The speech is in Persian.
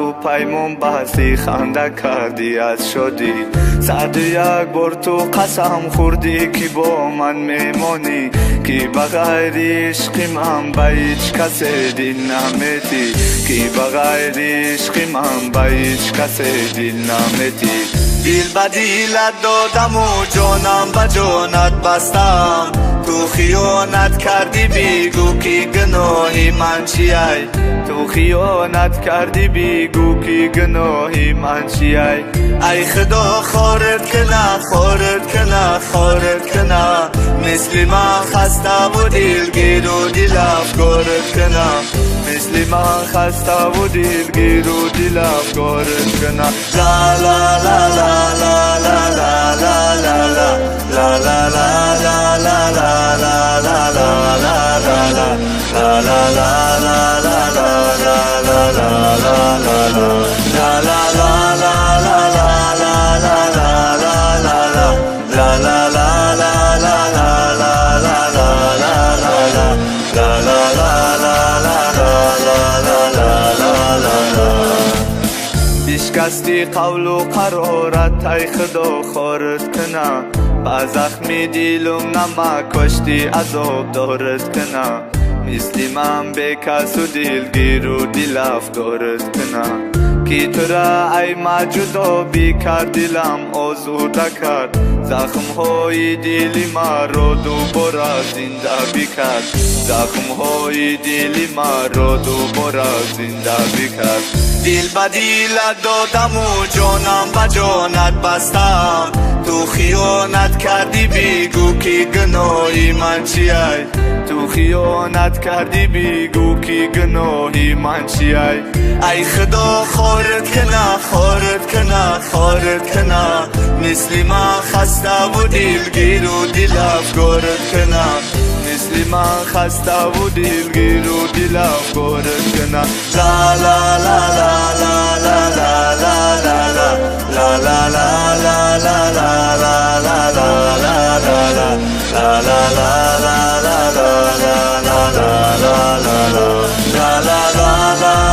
تو پیمون بستی خنده کردی از شدی 101 بار تو قسم خوردی که با من میمونی که بغیر عشق من به هیچ کسی دل نمیدی که بغیر عشق من به هیچ کسی دل نمیدی دل به دلت دادم و جانم به جانت بستم تو خیانت کردی بگو که گناهی من چیه تو خیانت کردی بگو که گناهی من چیه ای خدا خارت کنه خارت کنه خارت کنه مثل من خسته و دلگیر و دل افکارت کنه مثل من خسته و دلگیر و دل افکارت کنه لا لا لا لا لا لا لا لا لا لا لا لا لا لا لا لا لا لا لا شکستی قول و قرارت ای خدا خارت کنه با زخمی دلم نمک کشتی عذاب دارت کنه مثل من به کس و دلگیر و دل افکارت کنه که تو را ای مجدا بی کرد دلم آزرده کرد زخم های دلی من را دوباره زنده بکرد زخم های دلی من را دوباره زنده بکرد دل به دلت دادم و جانم به جانت بستم تو خیانت کردی بگو که گناهی من چیه تو خیانت کردی بگو که گناهی من چیه ای خدا خارت کنه خارت کنه خارت کنه مثل من خسته و دلگیر و دل افکارت کنه مثل من خسته و دلگیر و دل افکارت کنه لا لا لا لا لا لا لا لا لا لا لا لا لا لا لا لا لا لا لا